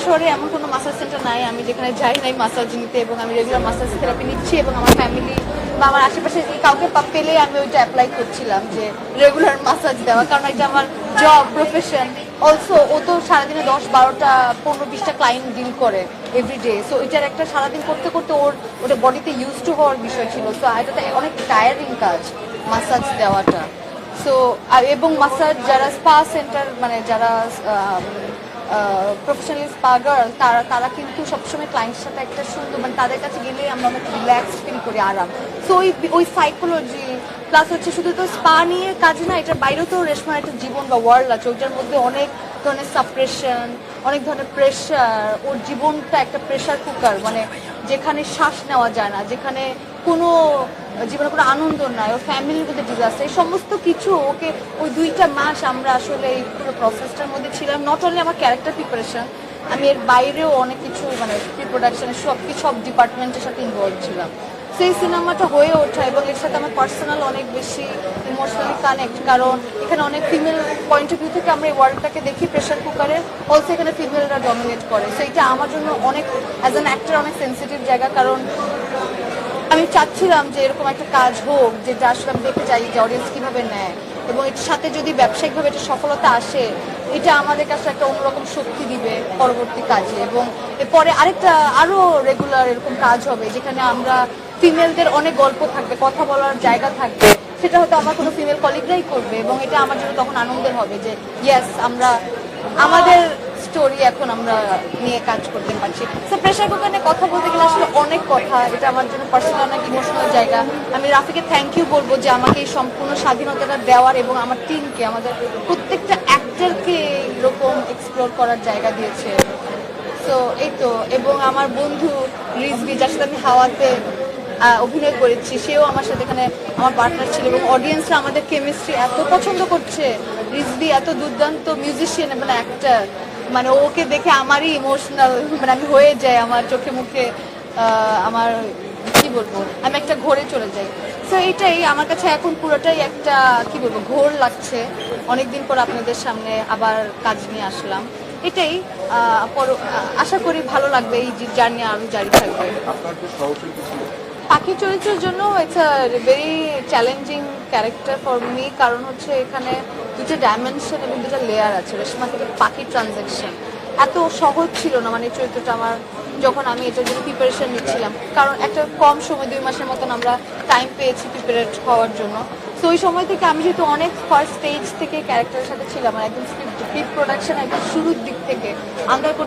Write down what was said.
শহরে এমন কোনো মাসাজ সেন্টার নাই আমি যেখানে যাই নাই মাসাজ নিতে, এবং আমি রেগুলার মাসাজ থেরাপি নিচ্ছি, এবং আমার ফ্যামিলি বা আমার আশেপাশে কাউকে পেলে আমি ওইটা অ্যাপ্লাই করছিলাম যে রেগুলার মাসাজ দেওয়া, কারণ এটা আমার জব প্রফেশন। অলসো ও তো সারাদিনে 10-12টা 15-20টা ক্লায়েন্ট ডিল করে এভরিডে, সো এটার একটা সারাদিন করতে করতে ওটা বডিতে ইউজ টু হওয়ার বিষয় ছিল। সো এটাতে অনেক টায়ারিং কাজ মাসাজ দেওয়াটা। সো এবং মাসাজ যারা স্পা সেন্টার মানে যারা প্রফেশনাল স্পা গার্ল তারা কিন্তু সবসময় ক্লায়েন্টের সাথে একটা সুন্দর মানে তাদের কাছে গেলে আমরা অনেক রিল্যাক্স ফিল করি, আরাম। সো ওই সাইকোলজি প্লাস হচ্ছে শুধু তো স্পা নিয়ে কাজ না, এটার বাইরেও তো রেশমার একটা জীবন বা ওয়ার্ল্ড আছে, ওইটার মধ্যে অনেক ধরনের সাপ্রেশন, অনেক ধরনের প্রেশার। ওর জীবনটা একটা প্রেশার কুকার, মানে যেখানে শ্বাস নেওয়া যায় না, যেখানে কোনো জীবনে কোনো আনন্দ নাই, ওর ফ্যামিলির মধ্যে ডিজাস্টার, এই সমস্ত কিছু ওকে ওই 2টা মাস আমরা আসলে এই পুরো প্রসেসটার মধ্যে ছিলাম। নট অনলি আমার ক্যারেক্টার প্রিপারেশন, আমি এর বাইরেও অনেক কিছু মানে প্রি প্রোডাকশনের সব ডিপার্টমেন্টের সাথে ইনভলভ ছিলাম। সেই সিনেমাটা হয়ে ওঠা এবং এর সাথে আমার পার্সোনাল অনেক বেশি ইমোশনালি কানেক্ট, কারণ এখানে অনেক ফিমেল পয়েন্ট অফ ভিউ থেকে আমরা এই ওয়ার্ল্ডটাকে দেখি প্রেশার কুকারের, অলসো এখানে ফিমেলরা ডমিনেট করে। সো এটা আমার জন্য অনেক অ্যাজ অ্যান অ্যাক্টর অনেক সেন্সিটিভ জায়গা, কারণ আমি চাচ্ছিলাম যে এরকম একটা কাজ হোক যেটা আসলে আমি দেখতে চাই যে অডিয়েন্স কীভাবে নেয়, এবং এর সাথে যদি ব্যবসায়িকভাবে একটা সফলতা আসে এটা আমাদের কাছে একটা অন্যরকম শক্তি দিবে পরবর্তী কাজে। এবং এরপরে আরও রেগুলার এরকম কাজ হবে যেখানে আমরা ফিমেলদের অনেক গল্প থাকবে, কথা বলার জায়গা থাকবে, সেটা হয়তো আমার কোনো ফিমেল কলিগরাই করবে, এবং এটা আমার জন্য তখন আনন্দের হবে যে ইয়েস আমরা আমাদের স্টোরি এখন আমরা নিয়ে কাজ করতে পারছি। সো প্রেশার কুকার নিয়ে কথা বলতে গেলে আসলে অনেক কথা, এটা আমার জন্য পার্সোনাল অনেক ইমোশনাল জায়গা। আমি রাফিকে থ্যাংক ইউ বলবো যে আমাকে এই সম্পূর্ণ স্বাধীনতাটা দেওয়ার, এবং আমার টিমকে, আমাদের প্রত্যেকটা অ্যাক্টরকে এরকম এক্সপ্লোর করার জায়গা দিয়েছে। সো এই তো, এবং আমার বন্ধু রিজভি যার সাথে আমি হাওয়াতে অভিনয় করেছি, সেও আমার সাথে এখানে আমার পার্টনার ছিল, এবং অডিয়েন্সরা আমাদের কেমিস্ট্রি এত পছন্দ করছে। রিজভি এত দুর্দান্ত মিউজিশিয়ান এবং অ্যাক্টর, মানে ওকে দেখে আমারই ইমোশনাল মানে আমি হয়ে যাই, আমার চোখে মুখে আমার কি বলবো আমি একটা ঘোরে চলে যাই। সো এটাই আমার কাছে এখন পুরোটাই একটা কি বলবো ঘোর লাগছে। অনেকদিন পর আপনাদের সামনে আবার কাজ নিয়ে আসলাম, এটাই আশা করি ভালো লাগবে, এই জার্নি আরো জারি থাকবে। পাখি চরিত্রের জন্য it's a very challenging character for me, কারণ হচ্ছে এখানে 2টা ডাইমেনশন এবং 2টা লেয়ার আছে। রেশমা থেকে পাখি ট্রানজ্যাকশন এত সহজ ছিল না, মানে চরিত্রটা আমার যখন আমি এটার জন্য প্রিপারেশন নিচ্ছিলাম, কারণ একটা কম সময় 2 মাসের মতন আমরা টাইম পেয়েছি প্রিপারেট হওয়ার জন্য। সো ওই সময় থেকে আমি যেহেতু অনেক ফার্স্ট স্টেজ থেকে ক্যারেক্টারের সাথে ছিলাম, আর একদম স্ক্রিপ্ট প্রোডাকশন একদম শুরুর দিক থেকে আমরা